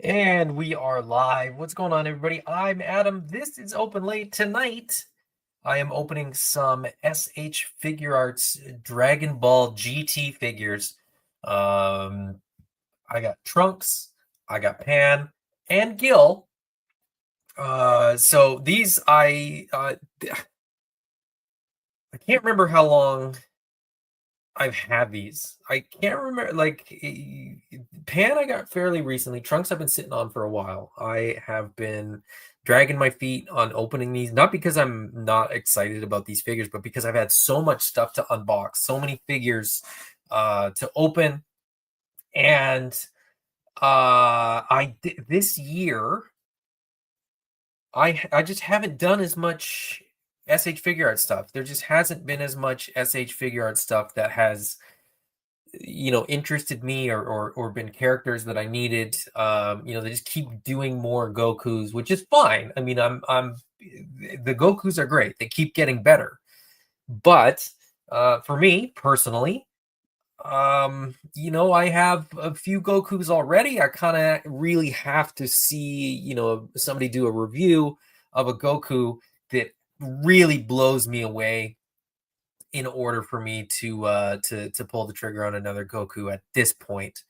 And we are live. What's going on, everybody? I'm Adam. This is Open Late. Tonight, I am opening some SH Figuarts Dragon Ball GT figures. I got Trunks, I got Pan, and Gill. So these I can't remember how long I've had these. I can't remember, Pan I got fairly recently. Trunks I've been sitting on for a while. I have been dragging my feet on opening these, not because I'm not excited about these figures, but because I've had so much stuff to unbox, so many figures to open. And this year I just haven't done as much SH figure art stuff. There just hasn't been as much SH figure art stuff that has interested me or been characters that I needed. They just keep doing more Gokus, which is fine. I mean, I'm the Gokus are great. They keep getting better. But for me personally, I have a few Gokus already. I kind of really have to see, somebody do a review of a Goku that really blows me away in order for me to pull the trigger on another Goku at this point.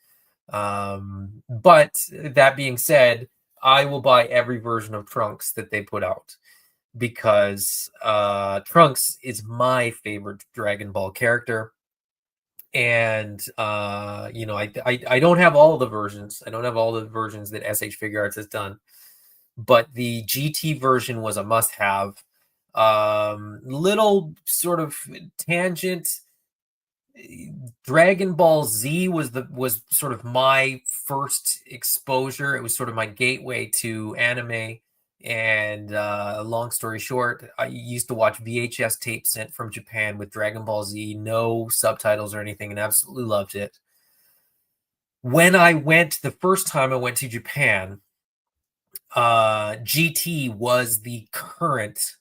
But that being said, I will buy every version of Trunks that they put out because Trunks is my favorite Dragon Ball character. And I don't have all the versions. I don't have all the versions that SH Figuarts has done, but the GT version was a must-have. Little sort of tangent. Dragon Ball Z was sort of my first exposure. It was sort of my gateway to anime. And long story short, I used to watch VHS tapes sent from Japan with Dragon Ball Z, no subtitles or anything, and absolutely loved it. When the first time I went to Japan, GT was the current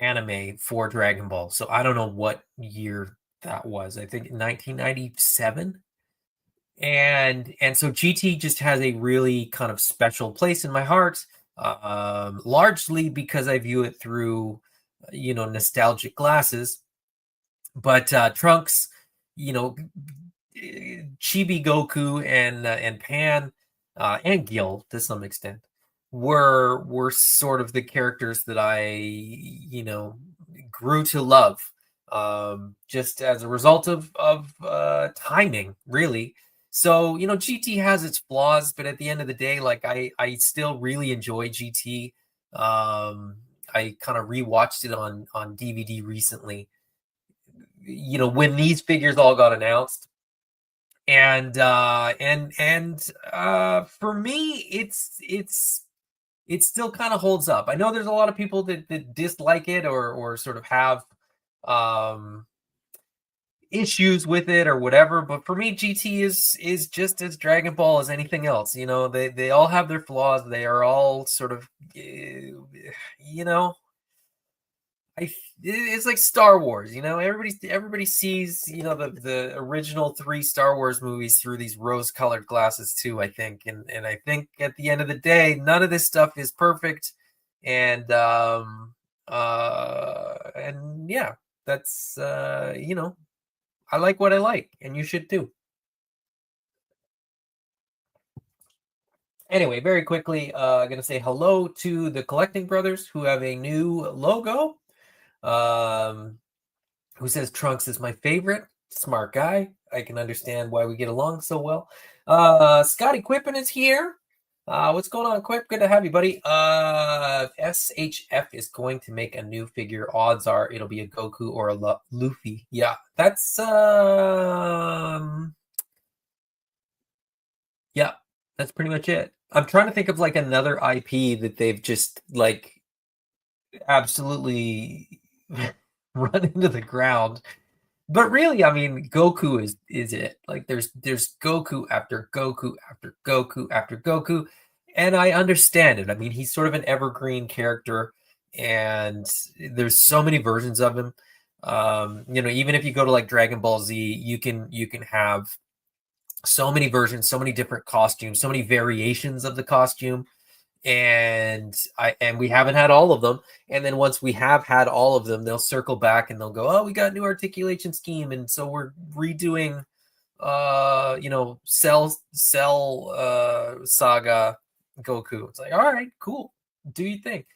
anime for Dragon Ball. So I don't know what year that was. I think 1997. And so GT just has a really kind of special place in my heart, largely because I view it through, nostalgic glasses. But Trunks, you know, Chibi Goku and Pan and Gil to some extent were sort of the characters that I grew to love, just as a result of timing, really. So GT has its flaws, but at the end of the day, like I still really enjoy GT. I kind of rewatched it on DVD recently, when these figures all got announced. And for me, it still kind of holds up. I know there's a lot of people that dislike it or sort of have um issues with it or whatever, but for me GT is just as Dragon Ball as anything else. They all have their flaws. They are all sort of you know it's like Star Wars. Everybody sees the original 3 Star Wars movies through these rose-colored glasses too, I think. And I think at the end of the day, none of this stuff is perfect. And yeah, that's I like what I like, and you should too. Anyway, very quickly, I'm gonna say hello to the Collecting Brothers, who have a new logo. Um, who says Trunks is my favorite. Smart guy. I can understand why we get along so well. Scotty Quippen is here. What's going on, Quip? Good to have you, buddy. SHF is going to make a new figure. Odds are it'll be a Goku or a Luffy. Yeah, yeah, that's pretty much it. I'm trying to think of like another IP that they've just like absolutely run into the ground. But really, I mean, Goku is it. Like there's Goku after Goku after Goku after Goku, and I understand it. I mean, he's sort of an evergreen character, and there's so many versions of him. Even if you go to like Dragon Ball Z, you can have So many versions, so many different costumes, so many variations of the costume, and we haven't had all of them. And then once we have had all of them, they'll circle back and they'll go, oh, we got a new articulation scheme, and so we're redoing cell saga Goku. It's like, all right, cool, do you think?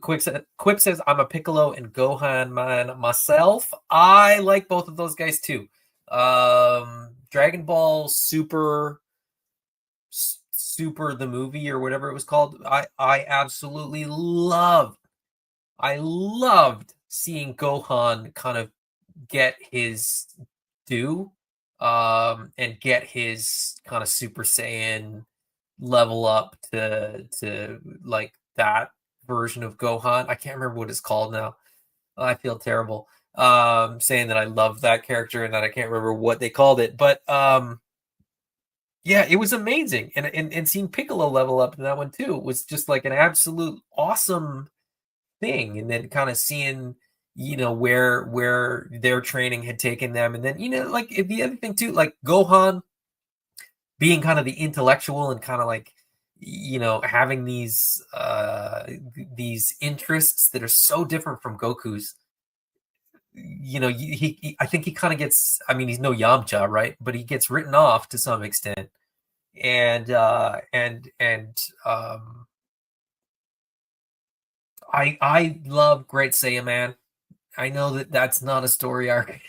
Quip says, I'm a Piccolo and Gohan man myself. I like both of those guys too. Dragon Ball Super the movie or whatever it was called. I absolutely loved seeing Gohan kind of get his due, and get his kind of Super Saiyan level up to like that version of Gohan. I can't remember what it's called now. I feel terrible saying that I love that character and that I can't remember what they called it, but yeah, it was amazing. And seeing Piccolo level up in that one too was just like an absolute awesome thing. And then kind of seeing, where their training had taken them. And then, like the other thing too, like Gohan being kind of the intellectual and kind of like, having these interests that are so different from Goku's. I think he kind of gets, I mean, he's no Yamcha, right? But he gets written off to some extent. And I love Great Saiyaman. I know that that's not a story arc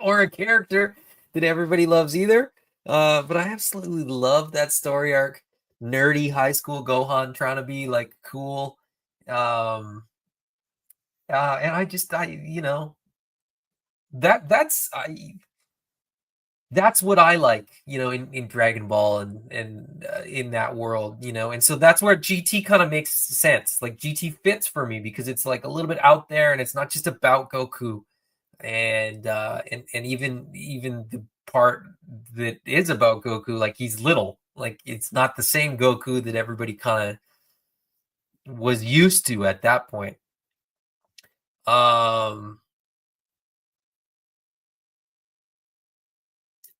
or a character that everybody loves either, but I absolutely love that story arc. Nerdy high school Gohan trying to be like cool, and that's what I like, in Dragon Ball and in that world, and so that's where GT kind of makes sense. Like GT fits for me because it's like a little bit out there and it's not just about Goku, and even the part that is about Goku, like he's little, like it's not the same Goku that everybody kind of was used to at that point. Um,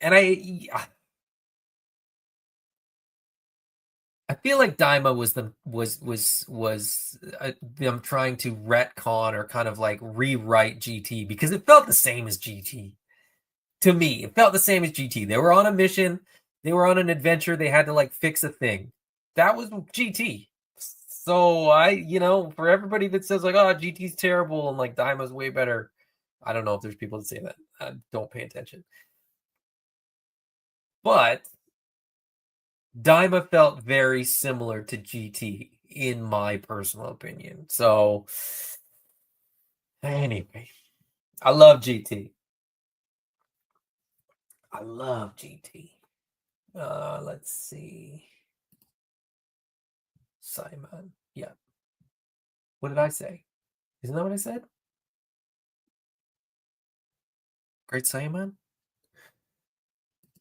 and I feel like Daima was them trying to retcon or kind of like rewrite GT because it felt the same as GT to me. It felt the same as GT. They were on a mission, they were on an adventure, they had to like fix a thing. That was GT. So for everybody that says like, oh, GT's terrible and like Daima's way better, I don't know if there's people that say that. I don't pay attention, but Daima felt very similar to GT in my personal opinion. So anyway, I love GT. I love GT. Let's see. Simon. Yeah. What did I say? Isn't that what I said? Great Saiyaman?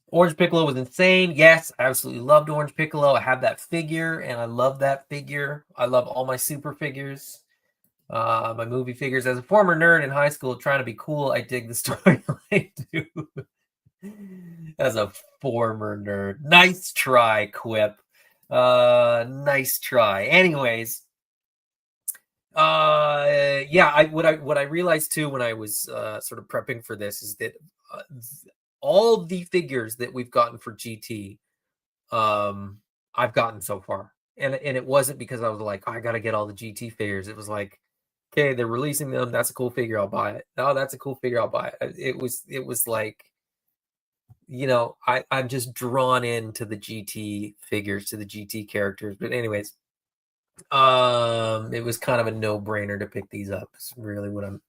Orange Piccolo was insane. Yes, I absolutely loved Orange Piccolo. I have that figure, and I love that figure. I love all my super figures, my movie figures. As a former nerd in high school trying to be cool, I dig the storyline too. As a former nerd. Nice try, Quip. Nice try. Anyways, yeah, what I realized too when I was sort of prepping for this is that all the figures that we've gotten for GT, I've gotten so far. And it wasn't because I was like, oh, I gotta get all the GT figures. It was like, okay, they're releasing them. That's a cool figure. I'll buy it. Oh, that's a cool figure. I'll buy it. It was like, I'm just drawn into the GT figures, to the GT characters. But anyways, it was kind of a no-brainer to pick these up. Is really what I'm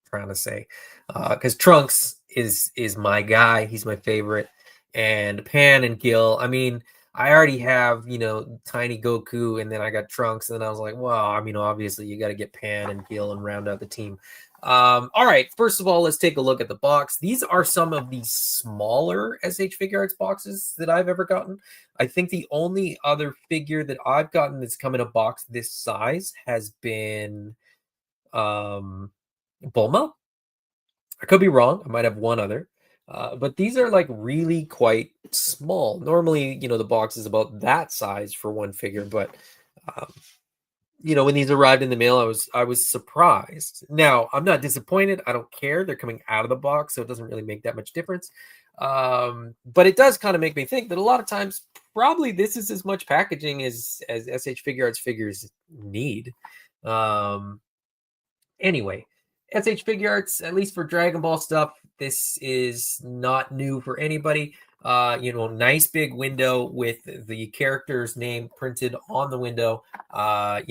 trying to say. Because Trunks is my guy. He's my favorite. And Pan and Gill. I mean, I already have, Tiny Goku, and then I got Trunks, and then I was like, well, I mean, obviously you got to get Pan and Gill and round out the team. All right, first of all, let's take a look at the box. These are some of the smaller SH Figuarts boxes that I've ever gotten. I think the only other figure that I've gotten that's come in a box this size has been Bulma. I could be wrong. I might have one other. But these are like really quite small. Normally, the box is about that size for one figure, but um, when these arrived in the mail, I was surprised. Now, I'm not disappointed. I don't care. They're coming out of the box, so it doesn't really make that much difference. But it does kind of make me think that a lot of times, probably this is as much packaging as SH Figuarts figures need. Anyway, SH Figuarts, at least for Dragon Ball stuff, this is not new for anybody. Nice big window with the character's name printed on the window. I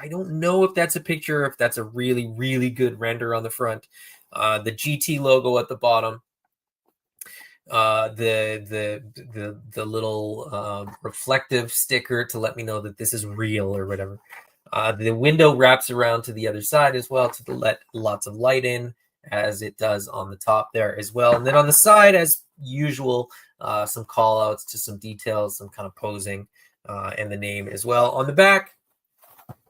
don't know if that's a picture, if that's a really, really good render on the front. The GT logo at the bottom. The little reflective sticker to let me know that this is real or whatever. The window wraps around to the other side as well to let lots of light in, as it does on the top there as well. And then on the side, as usual, some call outs to some details, some kind of posing, and the name as well. On the back,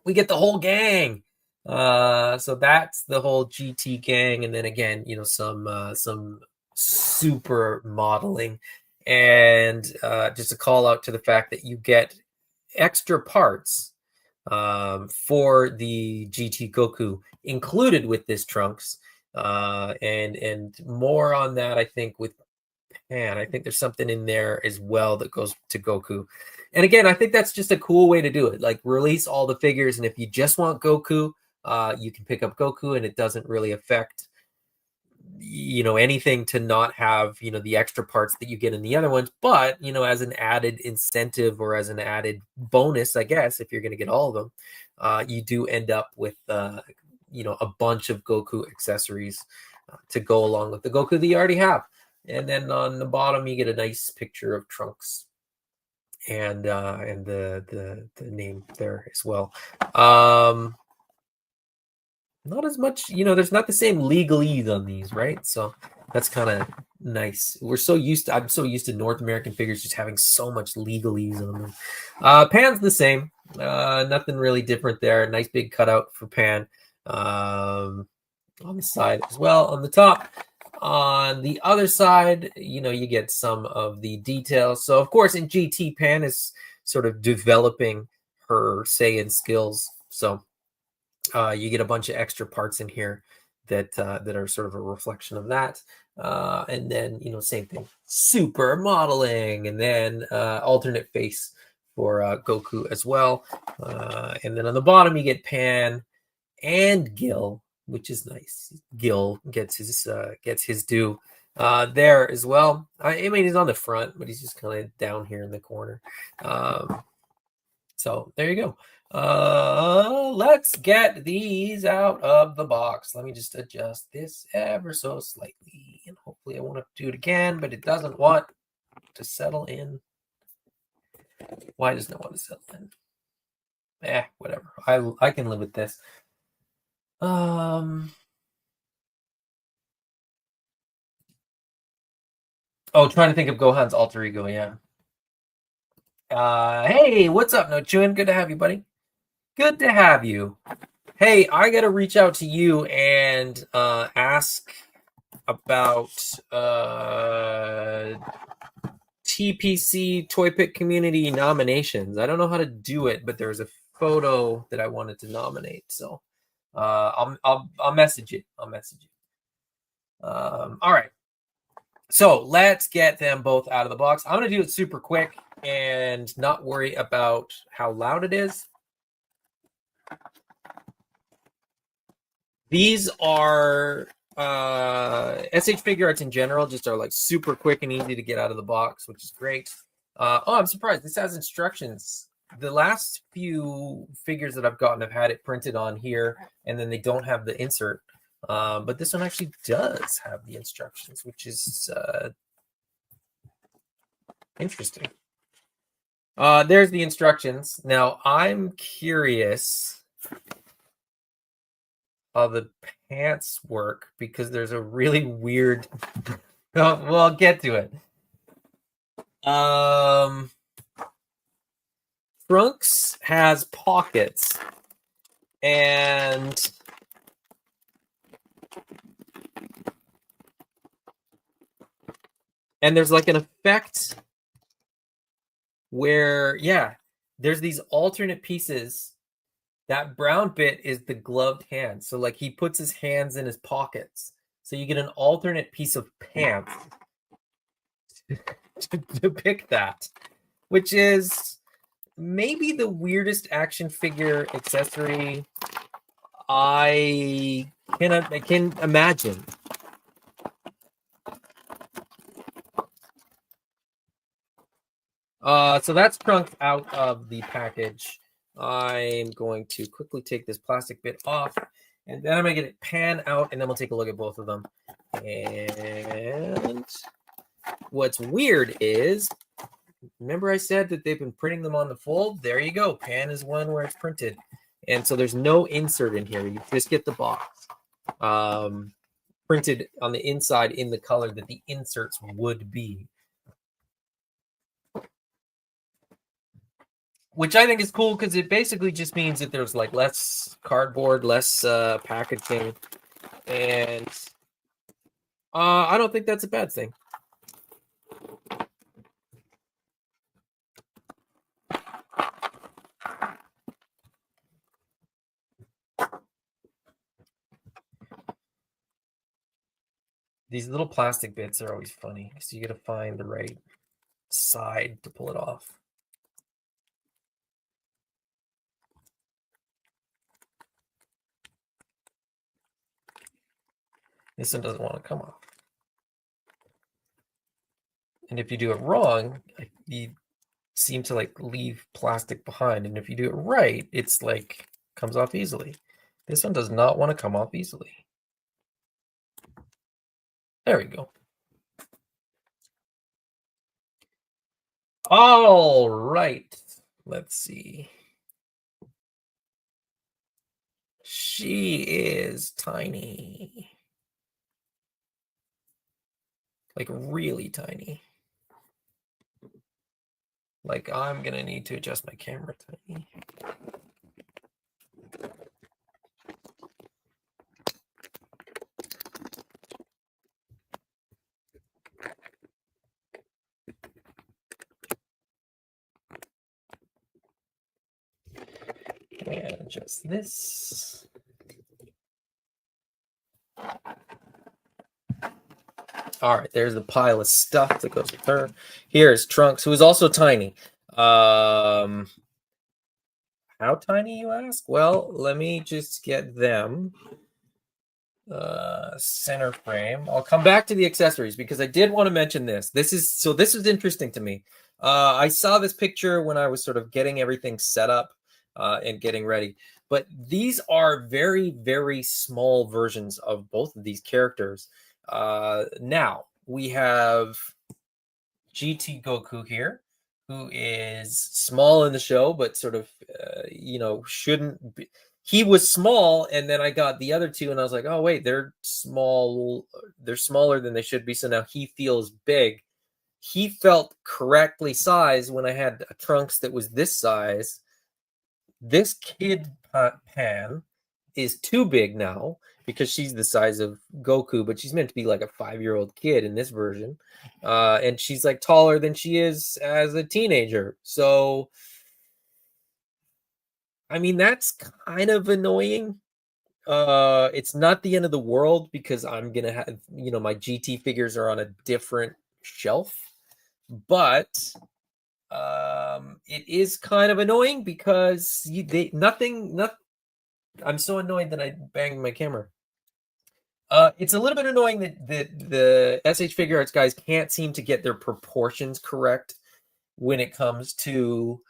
we get the whole gang. So that's the whole GT gang. And then again, some super modeling. And just a call out to the fact that you get extra parts for the GT Goku included with this Trunks, and more on that. I think with Pan, I think there's something in there as well that goes to Goku. And again, I think that's just a cool way to do it. Like release all the figures, and if you just want Goku, you can pick up Goku, and it doesn't really affect anything to not have the extra parts that you get in the other ones. But as an added incentive or as an added bonus, I guess, if you're going to get all of them, you do end up with a bunch of Goku accessories to go along with the Goku that you already have. And then on the bottom you get a nice picture of Trunks and the name there as well. Not as much, there's not the same legalese on these, right? So that's kind of nice. I'm so used to North American figures just having so much legalese on them. Pan's the same. Nothing really different there. Nice big cutout for Pan. On the side as well. On the top. On the other side, you get some of the details. So of course in GT, Pan is sort of developing her Saiyan skills. So you get a bunch of extra parts in here that are sort of a reflection of that. And then, same thing, super modeling, and then alternate face for Goku as well. And then on the bottom, you get Pan and Gill, which is nice. Gill gets his due there as well. I mean, he's on the front, but he's just kind of down here in the corner. So there you go. Let's get these out of the box. Let me just adjust this ever so slightly, and hopefully I won't have to do it again, but it doesn't want to settle in. Why does it want to settle in? Whatever. I can live with this. Oh, trying to think of Gohan's alter ego, yeah. Hey, what's up, No Chewin? Good to have you, buddy. Good to have you. Hey, I got to reach out to you and ask about TPC Toy Pick Community nominations. I don't know how to do it, but there's a photo that I wanted to nominate. So I'll message you. All right. So let's get them both out of the box. I'm going to do it super quick and not worry about how loud it is. These are SH Figuarts in general, just are like super quick and easy to get out of the box, which is great. I'm surprised. This has instructions. The last few figures that I've gotten have had it printed on here, and then they don't have the insert. But this one actually does have the instructions, which is interesting. There's the instructions. Now, I'm curious how the pants work, because there's a really weird... well, I'll get to it. Trunks has pockets, and And there's like an effect where, yeah, there's these alternate pieces. That brown bit is the gloved hand. So like he puts his hands in his pockets. So you get an alternate piece of pants to depict that, which is maybe the weirdest action figure accessory I can imagine. So that's Trunks out of the package. I'm going to quickly take this plastic bit off, and then I'm going to get it pan out, and then we'll take a look at both of them. And what's weird is, remember I said that they've been printing them on the fold? There you go. Pan is one where it's printed. And so there's no insert in here. You just get the box printed on the inside in the color that the inserts would be. Which I think is cool because it basically just means that there's like less cardboard, less packaging. And I don't think that's a bad thing. These little plastic bits are always funny because you got to find the right side to pull it off. This one doesn't want to come off. And if you do it wrong, you seem to like leave plastic behind. And if you do it right, it's like comes off easily. This one does not want to come off easily. There we go. All right. Let's see. She is tiny. Like really tiny. Like I'm gonna need to adjust my camera tiny. And adjust this. All right, there's the pile of stuff that goes with her. Here's Trunks, who is also tiny. How tiny, you ask? Well, let me just get them. Center frame. I'll come back to the accessories because I did want to mention this. This is interesting to me. I saw this picture when I was sort of getting everything set up and getting ready. But these are very, very small versions of both of these characters. Now, we have GT Goku here, who is small in the show, but sort of, shouldn't be. He was small, and then I got the other two, and I was like, oh, wait, they're small. They're smaller than they should be, so now he feels big. He felt correctly sized when I had a Trunks that was this size. This kid Pan is too big now because she's the size of Goku, but she's meant to be like a 5-year-old kid in this version. And she's like taller than she is as a teenager. So, I mean, that's kind of annoying. It's not the end of the world because I'm going to have, my GT figures are on a different shelf, but it is kind of annoying because I'm so annoyed that I banged my camera. It's a little bit annoying that the SH Figuarts guys can't seem to get their proportions correct when it comes to,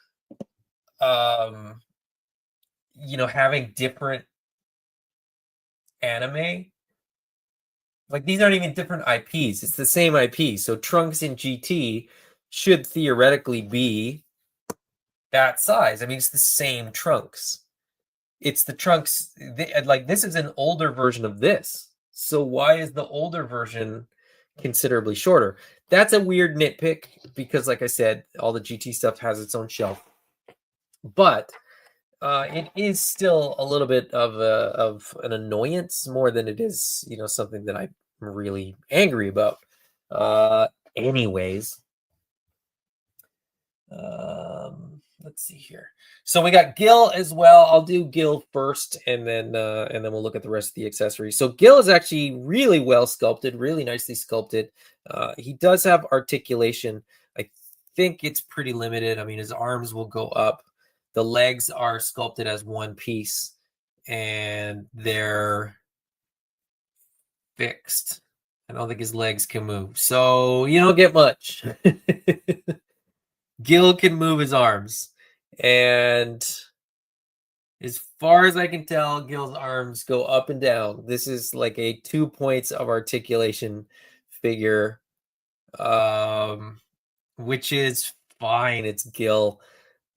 having different anime. Like these aren't even different IPs; it's the same IP. So Trunks in GT should theoretically be that size. I mean, it's the same Trunks. It's the Trunks. This is an older version of this. So why is the older version considerably shorter? That's a weird nitpick because, like I said, all the GT stuff has its own shelf. But it is still a little bit of an annoyance more than it is, something that I'm really angry about. anyways. Let's see here. So we got Gill as well. I'll do Gill first, and then we'll look at the rest of the accessories. So Gill is actually really well sculpted, really nicely sculpted. He does have articulation. I think it's pretty limited. I mean, his arms will go up. The legs are sculpted as one piece, and they're fixed. I don't think his legs can move, so you don't get much. Gill can move his arms, and as far as I can tell, Gill's arms go up and down. This is like a 2 points of articulation figure, which is fine. It's Gill.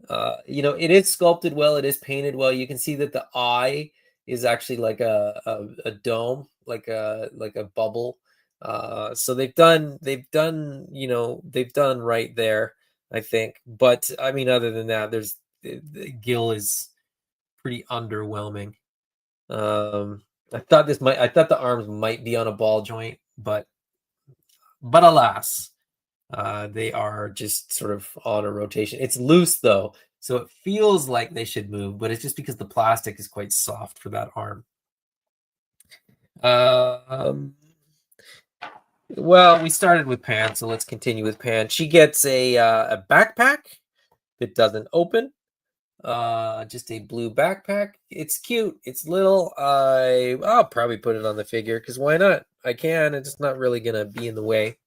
It is sculpted well. It is painted well. You can see that the eye is actually like a dome, like a bubble. So they've done right there, I think. But I mean, other than that, Gill is pretty underwhelming. I thought the arms might be on a ball joint, but alas, they are just sort of on a rotation. It's loose though, so it feels like they should move, but it's just because the plastic is quite soft for that arm. Well, we started with Pan, so let's continue with Pan. She gets a backpack that doesn't open. Just a blue backpack. It's cute. It's little. I'll probably put it on the figure because why not? I can. It's just not really gonna be in the way.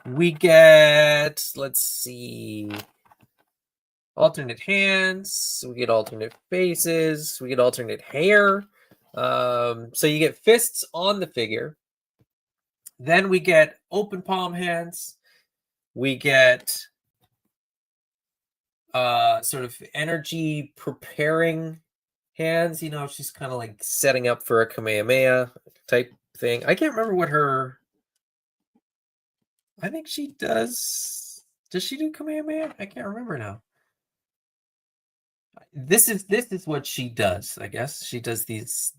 We get, let's see, alternate hands. We get alternate faces. We get alternate hair. So you get fists on the figure. Then we get open palm hands. We get sort of energy preparing hands. She's kind of like setting up for a Kamehameha type thing. I can't remember what her. I think she does. Does she do Kamehameha? I can't remember now. This is what she does. I guess she does these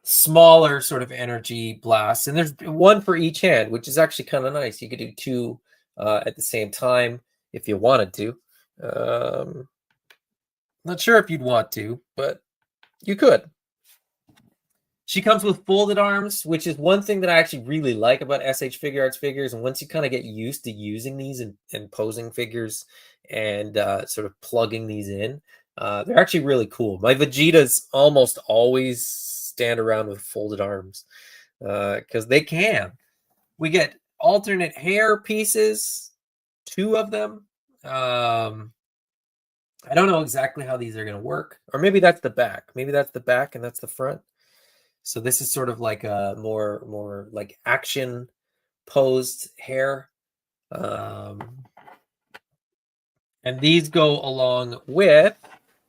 smaller sort of energy blasts, and there's one for each hand, which is actually kind of nice. You could do two at the same time if you wanted to. Not sure if you'd want to, but you could. She comes with folded arms, which is one thing that I actually really like about SH Figuarts figures. And once you kind of get used to using these and posing figures and sort of plugging these in, they're actually really cool. My Vegetas almost always stand around with folded arms because they can. We get alternate hair pieces, 2 of them. I don't know exactly how these are going to work. Or maybe that's the back. Maybe that's the back and that's the front. So this is sort of like a more like action posed hair. And these go along with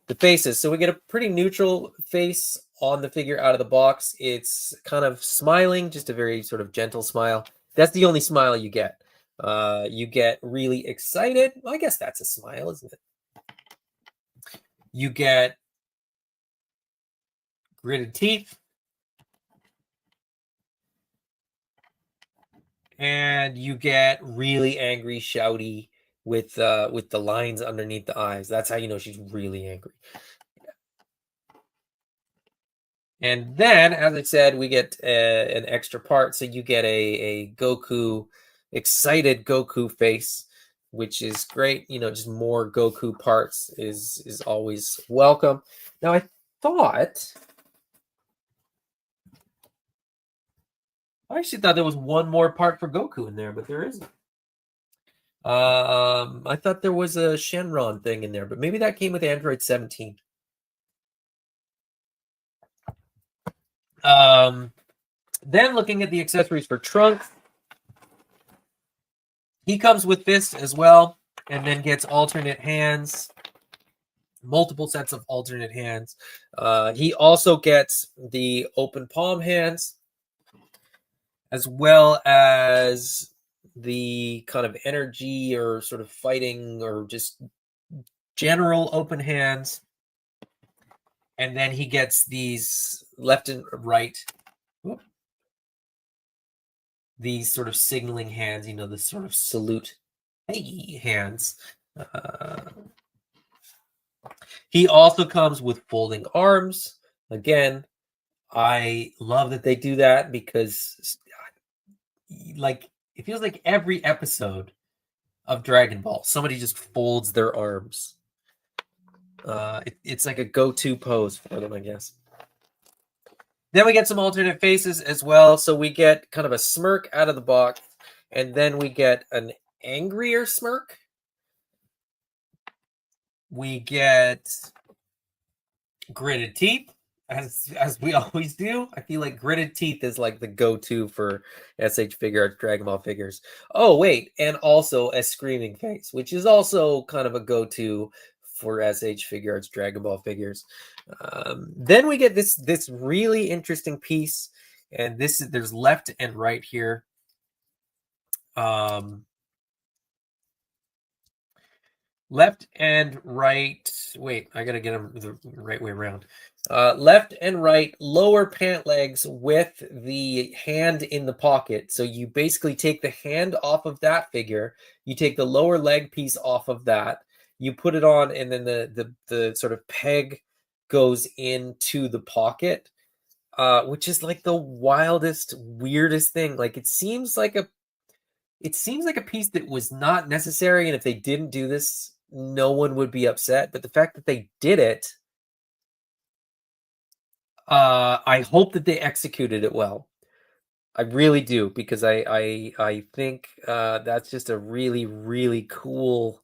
the faces. So we get a pretty neutral face on the figure out of the box. It's kind of smiling, just a very sort of gentle smile. That's the only smile you get. You get really excited. Well, I guess that's a smile, isn't it? You get gritted teeth. And you get really angry, shouty with the lines underneath the eyes. That's how you know she's really angry. And then, as I said, we get an extra part. So you get a Goku, excited Goku face, which is great. Just more Goku parts is always welcome. Now, I actually thought there was one more part for Goku in there, but there isn't. I thought there was a Shenron thing in there, but maybe that came with Android 17. Then looking at the accessories for Trunks, he comes with this as well, and then gets alternate hands, multiple sets of alternate hands. He also gets the open palm hands, as well as the kind of energy or sort of fighting or just general open hands. And then he gets these left and right. these sort of signaling hands, the sort of salute hey hands. Uh, he also comes with folding arms. Again, I love that they do that because, like, it feels like every episode of Dragon Ball, somebody just folds their arms. It's like a go-to pose for them, I guess. Then we get some alternate faces as well. So we get kind of a smirk out of the box, and then we get an angrier smirk. We get gritted teeth, as we always do. I feel like gritted teeth is like the go-to for SH Figuarts Dragon Ball figures. Oh wait, and also a screaming face, which is also kind of a go-to for SH Figuarts Dragon Ball figures. Then we get this really interesting piece, and there's left and right here. Left and right. Wait, I gotta get them the right way around. Left and right lower pant legs with the hand in the pocket. So you basically take the hand off of that figure. You take the lower leg piece off of that. You put it on, and then the sort of peg goes into the pocket, which is like the wildest, weirdest thing. Like it seems like a piece that was not necessary, and if they didn't do this, no one would be upset. But the fact that they did it, I hope that they executed it well. I really do, because I think that's just a really, really cool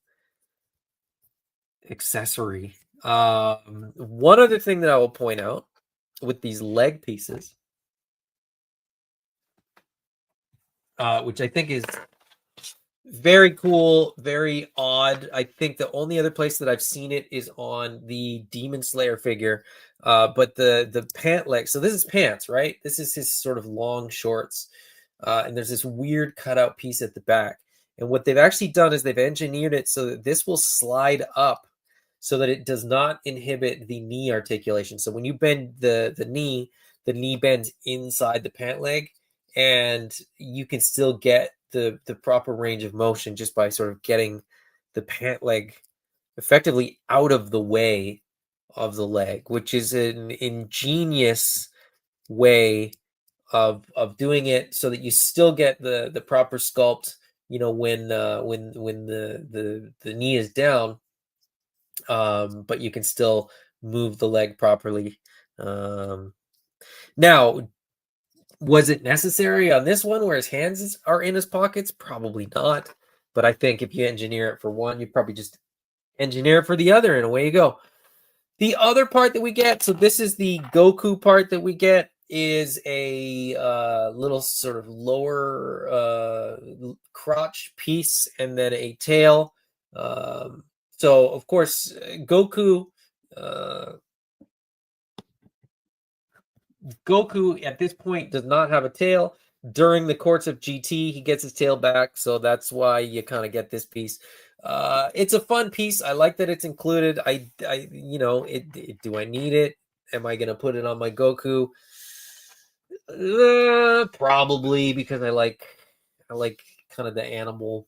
accessory. One other thing that I will point out with these leg pieces, which I think is very cool, very odd. I think the only other place that I've seen it is on the Demon Slayer figure. But the pant leg. So this is pants, right? This is his sort of long shorts. And there's this weird cutout piece at the back. And what they've actually done is they've engineered it so that this will slide up so that it does not inhibit the knee articulation. So when you bend the knee bends inside the pant leg, and you can still get the proper range of motion just by sort of getting the pant leg effectively out of the way of the leg, which is an ingenious way of doing it so that you still get the proper sculpt, when the knee is down, but you can still move the leg properly. Now, was it necessary on this one where his hands are in his pockets? Probably not. But I think if you engineer it for one, you probably just engineer it for the other, and away you go. The other part that we get, so this is the Goku part that we get, is a little sort of lower crotch piece, and then a tail. So, of course, Goku at this point does not have a tail. During the course of GT, he gets his tail back, so that's why you kind of get this piece. It's a fun piece. I like that it's included. Do I need it? Am I gonna put it on my Goku? Probably, because I like kind of the animal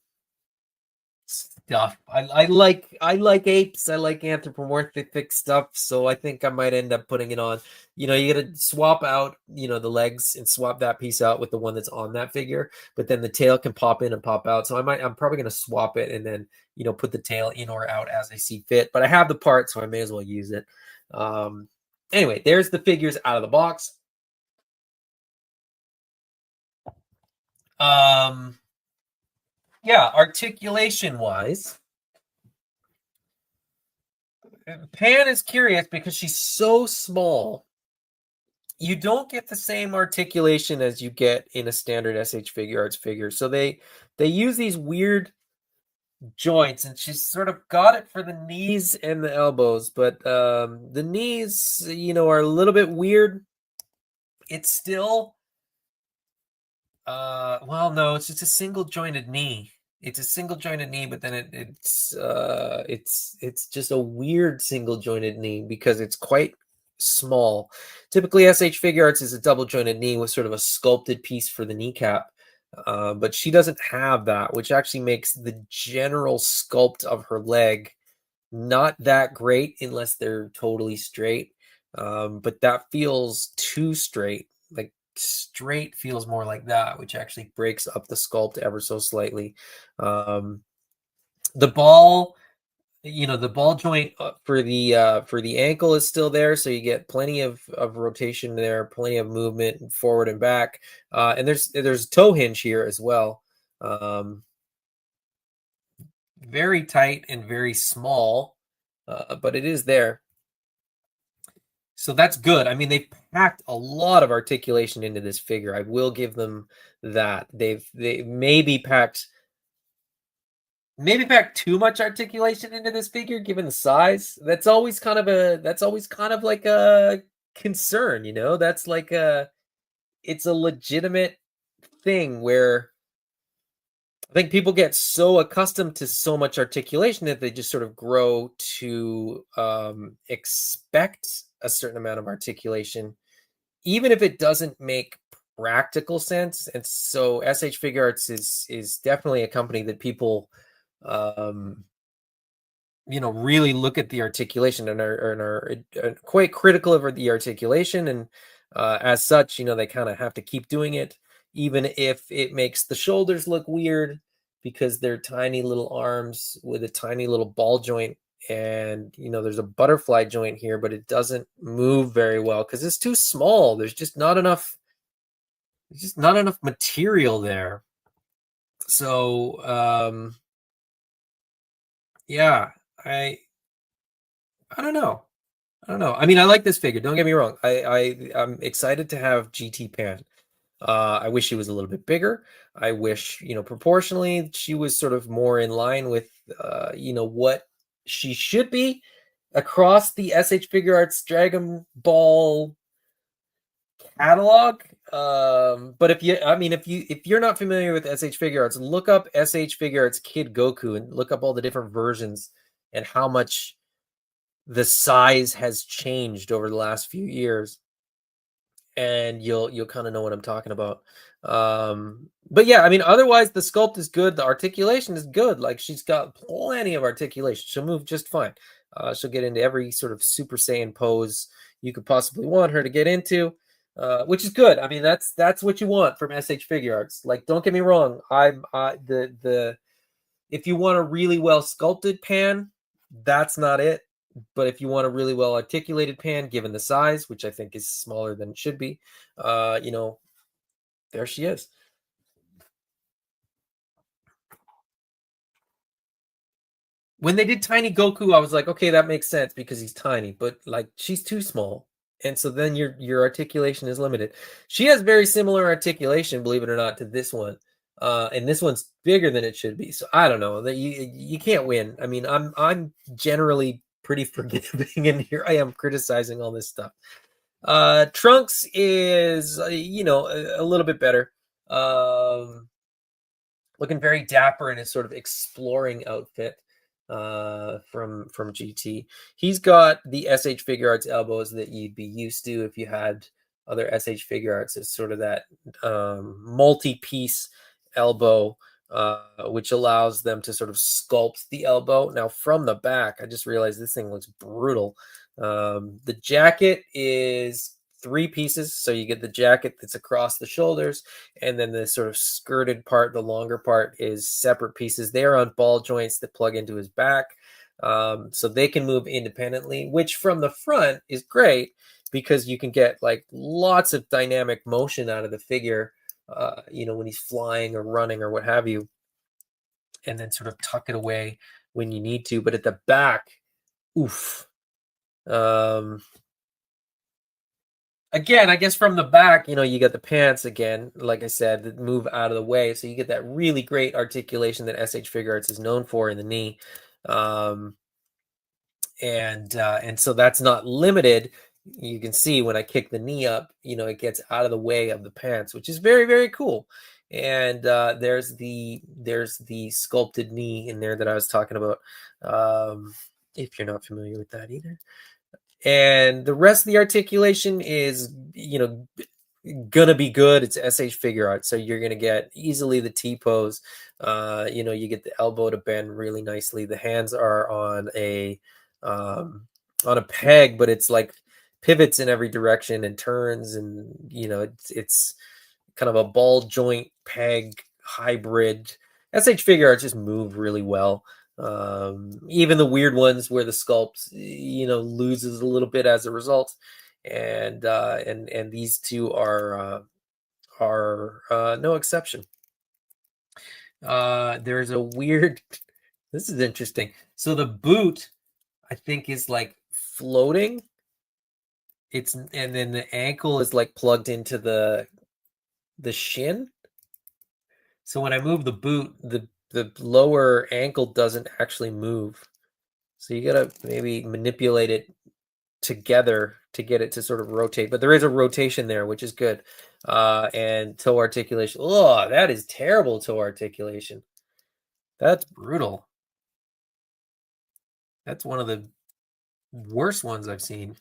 stuff. I like apes. I like anthropomorphic stuff. So I think I might end up putting it on. You gotta swap out, the legs, and swap that piece out with the one that's on that figure. But then the tail can pop in and pop out. So I'm probably gonna swap it, and then put the tail in or out as I see fit. But I have the part, so I may as well use it. Anyway, there's the figures out of the box. Yeah, articulation wise, Pan is curious because she's so small. You don't get the same articulation as you get in a standard SH Figuarts figure. So they use these weird joints, and she's sort of got it for the knees and the elbows, but the knees, are a little bit weird. It's still well, no, it's just a single jointed knee. It's a single jointed knee, but then it's just a weird single jointed knee because it's quite small. Typically, SH Figuarts is a double jointed knee with sort of a sculpted piece for the kneecap. but she doesn't have that, which actually makes the general sculpt of her leg not that great unless they're totally straight. But that feels too straight. Like straight feels more like that, which actually breaks up the sculpt ever so slightly. Um, the ball, the ball joint for the ankle is still there, so you get plenty of rotation there, plenty of movement forward and back. And there's toe hinge here as well. Um, Very tight and very small, but it is there. So that's good. I mean, they've packed a lot of articulation into this figure. I will give them that. They maybe packed too much articulation into this figure given the size. That's always kind of like a concern, you know? That's like a it's a legitimate thing where I think people get so accustomed to so much articulation that they just sort of grow to expect a certain amount of articulation, even if it doesn't make practical sense. And so SH Figuarts is definitely a company that people um, really look at the articulation and are quite critical of the articulation. And as such, they kind of have to keep doing it, even if it makes the shoulders look weird because they're tiny little arms with a tiny little ball joint. And, there's a butterfly joint here, but it doesn't move very well because it's too small. There's just not enough material there. So, yeah, I, I don't know. I don't know. I mean, I like this figure. Don't get me wrong. I'm excited to have GT Pan. I wish she was a little bit bigger. I wish, proportionally, she was sort of more in line with, what she should be across the SH Figure Arts Dragon Ball catalog. But if you're not familiar with SH Figure Arts, look up SH Figure Arts Kid Goku and look up all the different versions and how much the size has changed over the last few years, and you'll kind of know what I'm talking about. But yeah, I mean, otherwise the sculpt is good, the articulation is good. Like she's got plenty of articulation. She'll move just fine. She'll get into every sort of Super Saiyan pose you could possibly want her to get into, which is good. I mean, that's what you want from SH Figure Arts. Like, don't get me wrong. The if you want a really well sculpted pan, that's not it. But if you want a really well articulated pan, given the size, which I think is smaller than it should be, there she is. When they did Tiny Goku, I was like, okay, that makes sense because he's tiny, but like she's too small. And so then your articulation is limited. She has very similar articulation, believe it or not, to this one. And this one's bigger than it should be. So I don't know. That you can't win. I mean, I'm generally pretty forgiving, and here I am criticizing all this stuff. Trunks is a little bit better. Looking very dapper in his sort of exploring outfit from GT. He's got the SH Figure Arts elbows that you'd be used to if you had other SH Figure Arts. It's sort of that multi-piece elbow, which allows them to sort of sculpt the elbow. Now from the back, I just realized this thing looks brutal. The jacket is 3 pieces, so you get the jacket that's across the shoulders, and then the sort of skirted part, the longer part, is separate pieces. They're on ball joints that plug into his back, so they can move independently, which from the front is great because you can get like lots of dynamic motion out of the figure, when he's flying or running or what have you, and then sort of tuck it away when you need to. But at the back, oof. Again, I guess from the back, you get the pants again, like I said, that move out of the way. So you get that really great articulation that SH Figure Arts is known for in the knee. And so that's not limited. You can see when I kick the knee up, it gets out of the way of the pants, which is very, very cool. And there's the sculpted knee in there that I was talking about. If you're not familiar with that either. And the rest of the articulation is, gonna be good. It's SH Figuarts, so you're gonna get easily the T pose. You get the elbow to bend really nicely. The hands are um, on a peg, but it's like pivots in every direction and turns, and it's kind of a ball joint peg hybrid. SH Figuarts just move really well. Even the weird ones where the sculpt, loses a little bit as a result, and these two are no exception. There's a weird. This is interesting. So the boot, I think, is like floating. And then the ankle is like plugged into the shin. So when I move the boot, the lower ankle doesn't actually move. So you gotta maybe manipulate it together to get it to sort of rotate. But there is a rotation there, which is good. And toe articulation. Oh, that is terrible toe articulation. That's brutal. That's one of the worst ones I've seen.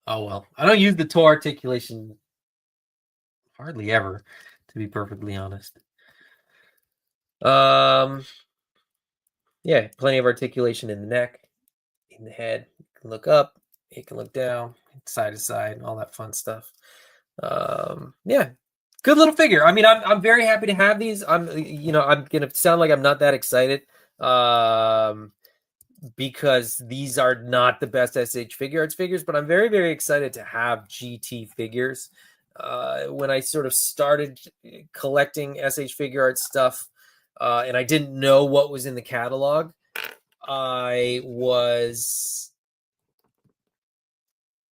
Oh well, I don't use the toe articulation hardly ever, to be perfectly honest. Yeah, plenty of articulation in the neck, in the head. You can look up, you can look down, side to side, all that fun stuff. Yeah, good little figure. I mean, I'm very happy to have these. I'm gonna sound like I'm not that excited, because these are not the best SH Figuarts figures, but I'm very, very excited to have GT figures. When I sort of started collecting SH Figuarts stuff, and I didn't know what was in the catalog, I was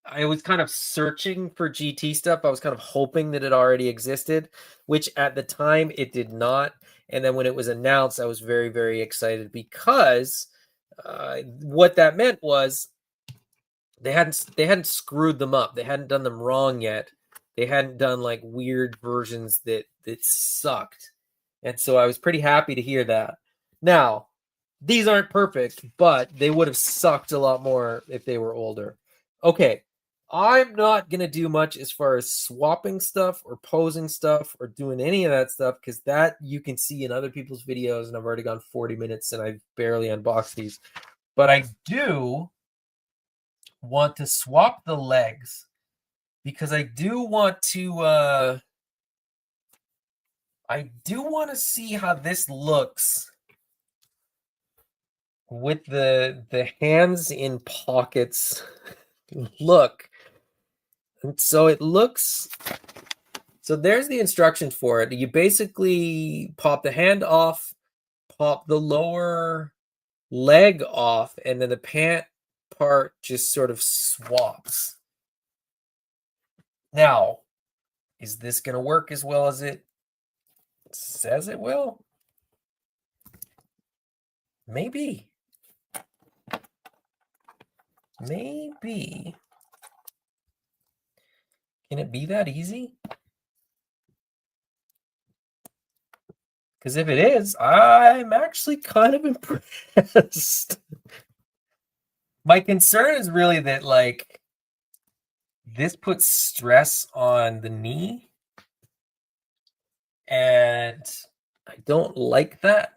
kind of searching for GT stuff. I was kind of hoping that it already existed, which at the time it did not. And then when it was announced, I was very, very excited because what that meant was they hadn't screwed them up. They hadn't done them wrong yet. They hadn't done like weird versions that sucked. And so I was pretty happy to hear that. Now, these aren't perfect, but they would have sucked a lot more if they were older. Okay, I'm not going to do much as far as swapping stuff or posing stuff or doing any of that stuff, because that you can see in other people's videos, and I've already gone 40 minutes and I've barely unboxed these. But I do want to swap the legs, because I do want to see how this looks with the hands in pockets. Look. And so it looks, so there's the instructions for it. You basically pop the hand off, pop the lower leg off, and then the pant part just sort of swaps. Now, is this going to work as well as it says it will? Maybe. Maybe. Can it be that easy? Because if it is, I'm actually kind of impressed. My concern is really that, like, this puts stress on the knee, and I don't like that.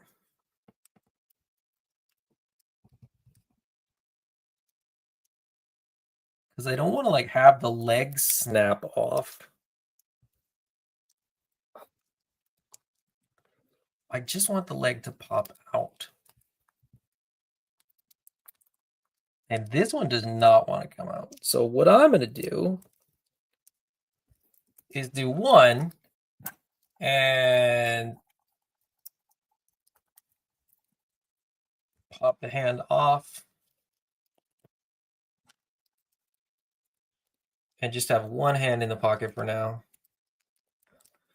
Because I don't want to, like, have the legs snap off. I just want the leg to pop out. And this one does not want to come out. So what I'm going to do is do one and pop the hand off and just have one hand in the pocket for now.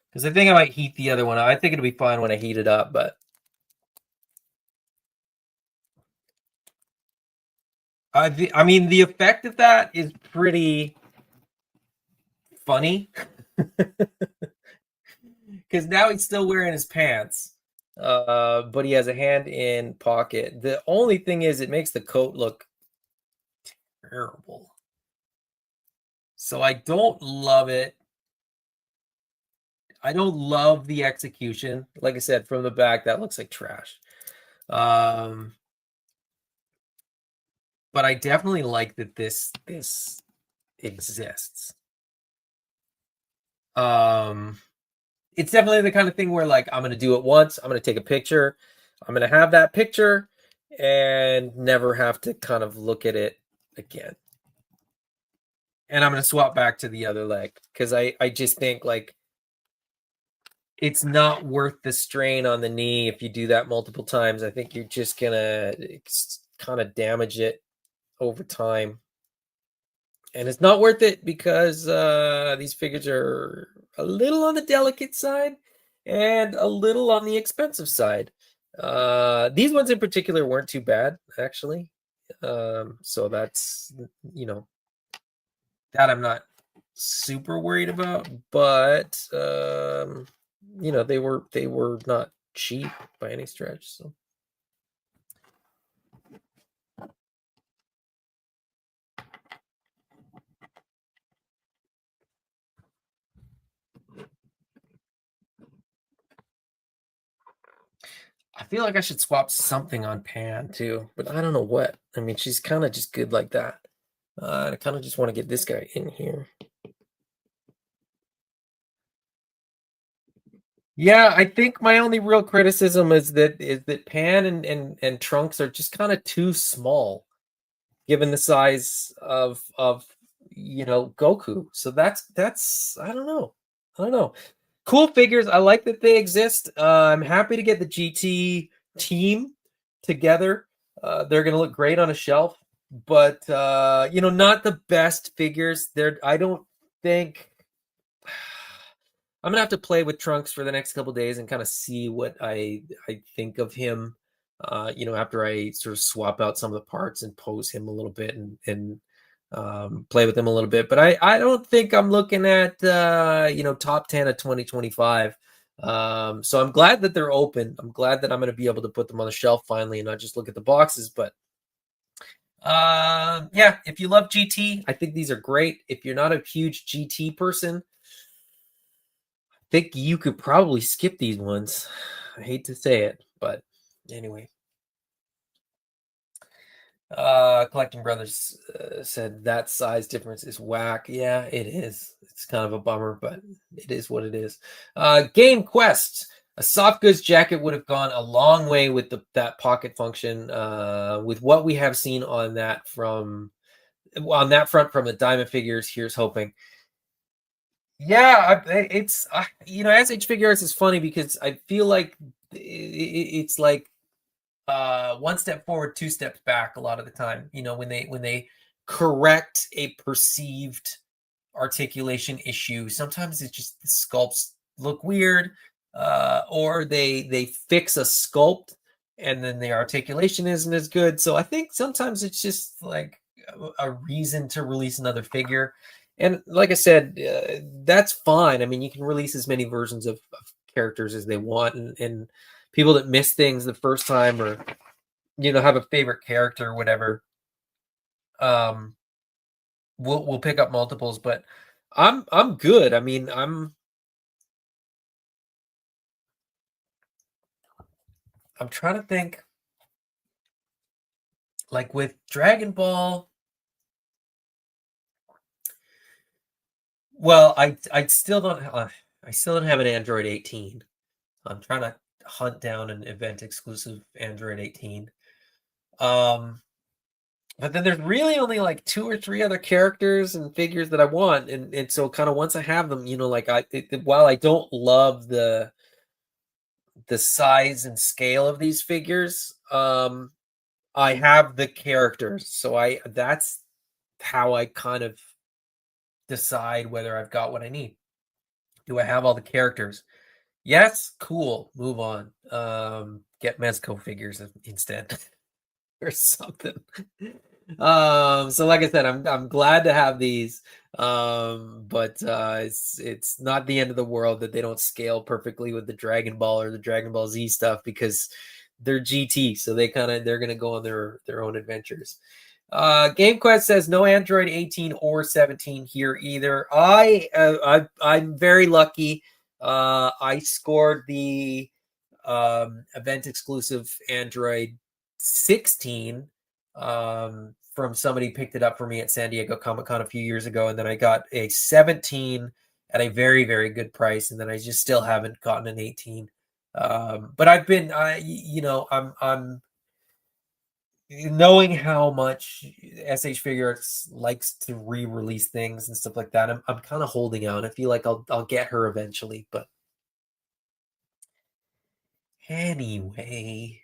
Because I think I might heat the other one. I think it'll be fine when I heat it up, but I mean, the effect of that is pretty funny. Because now he's still wearing his pants, but he has a hand in pocket. The only thing is, it makes the coat look terrible. So I don't love it. I don't love the execution. Like I said, from the back, that looks like trash. Um, but I definitely like that this exists. Um, it's definitely the kind of thing where like I'm gonna do it once, I'm gonna take a picture, I'm gonna have that picture and never have to kind of look at it again. And I'm gonna swap back to the other leg because I just think like it's not worth the strain on the knee if you do that multiple times. I think you're just gonna kind of damage it over time. And it's not worth it because these figures are a little on the delicate side and a little on the expensive side. These ones in particular weren't too bad, actually. So that's, you know, that I'm not super worried about, but you know, they were not cheap by any stretch. So I feel like I should swap something on Pan too, but I don't know what. I mean, she's kind of just good like that. I kind of just want to get this guy in here. Yeah, I think my only real criticism is that Pan and Trunks are just kind of too small given the size of Goku. So that's I don't know. I don't know. Cool figures. I like that they exist. I'm happy to get the GT team together. They're gonna look great on a shelf, but not the best figures. I don't think I'm gonna have to play with Trunks for the next couple days and kind of see what I think of him. After I sort of swap out some of the parts and pose him a little bit and play with him a little bit. But I don't think I'm looking at top 10 of 2025. So I'm glad that they're open. I'm glad that I'm going to be able to put them on the shelf finally and not just look at the boxes. But yeah, if you love GT, I think these are great. If you're not a huge GT person, think you could probably skip these ones. I hate to say it, but anyway. Collecting Brothers said that size difference is whack. Yeah, it is. It's kind of a bummer, but it is what it is. Game Quest. A soft goods jacket would have gone a long way with that pocket function. With what we have seen on that front from the Diamond figures, here's hoping. Yeah, it's SH Figuarts is funny because I feel like it's like one step forward, two steps back a lot of the time. When they correct a perceived articulation issue, sometimes it's just the sculpts look weird, or they fix a sculpt and then the articulation isn't as good. So I think sometimes it's just like a reason to release another figure. And like I said, that's fine. I mean, you can release as many versions of characters as they want, and people that miss things the first time or have a favorite character or whatever, um, we'll pick up multiples. But I'm good. I mean, I'm trying to think. Like with Dragon Ball, well, I still don't have an Android 18. I'm trying to hunt down an event exclusive Android 18. Um, but then there's really only like two or three other characters and figures that I want, and so kind of once I have them, like while I don't love the size and scale of these figures, I have the characters, so that's how I kind of decide whether I've got what I need. Do I have all the characters? Yes, cool. Move on. Get Mezco figures instead or something. So like I said, I'm glad to have these. But it's not the end of the world that they don't scale perfectly with the Dragon Ball or the Dragon Ball Z stuff because they're GT, so they're gonna go on their own adventures. GameQuest says no Android 18 or 17 here either. I'm very lucky. I scored the event exclusive Android 16 from somebody picked it up for me at San Diego Comic-Con a few years ago, and then I got a 17 at a very, very good price, and then I just still haven't gotten an 18. But I've been, I'm knowing how much SH Figuarts likes to re-release things and stuff like that. I'm kind of holding out. I feel like I'll get her eventually, but anyway.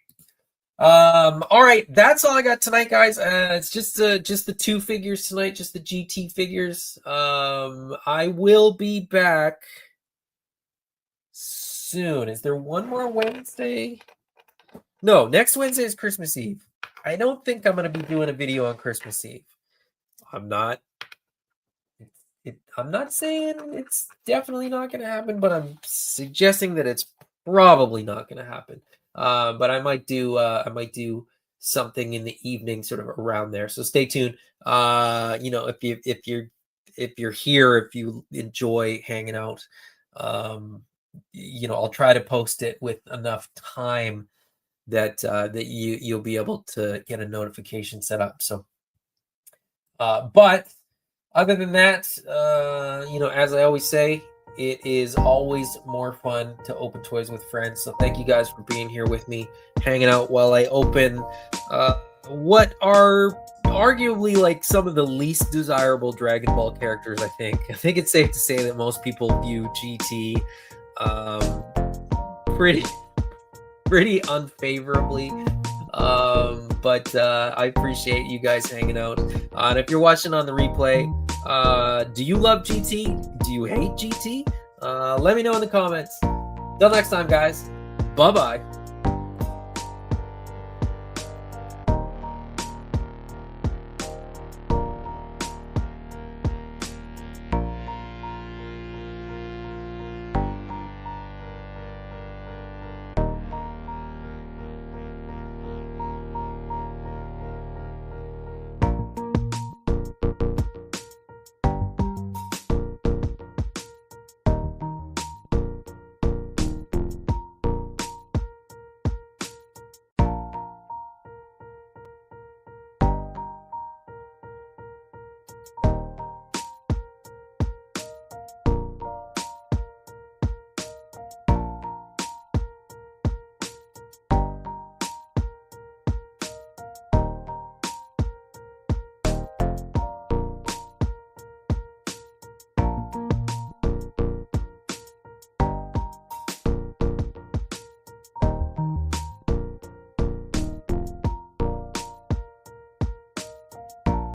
All right, that's all I got tonight, guys. It's just the two figures tonight, just the GT figures. I will be back soon. Is there one more Wednesday? No, next Wednesday is Christmas Eve. I don't think I'm going to be doing a video on Christmas Eve. I'm not saying it's definitely not going to happen, but I'm suggesting that it's probably not going to happen. But I might do something in the evening, sort of around there. So stay tuned. If you're here, if you enjoy hanging out, I'll try to post it with enough time that you'll be able to get a notification set up. So, but other than that, as I always say, it is always more fun to open toys with friends. So thank you guys for being here with me, hanging out while I open what are arguably like some of the least desirable Dragon Ball characters. I think it's safe to say that most people view GT pretty unfavorably. But I appreciate you guys hanging out. And if you're watching on the replay, do you love GT? Do you hate GT? Let me know in the comments. Till next time, guys. Bye-bye.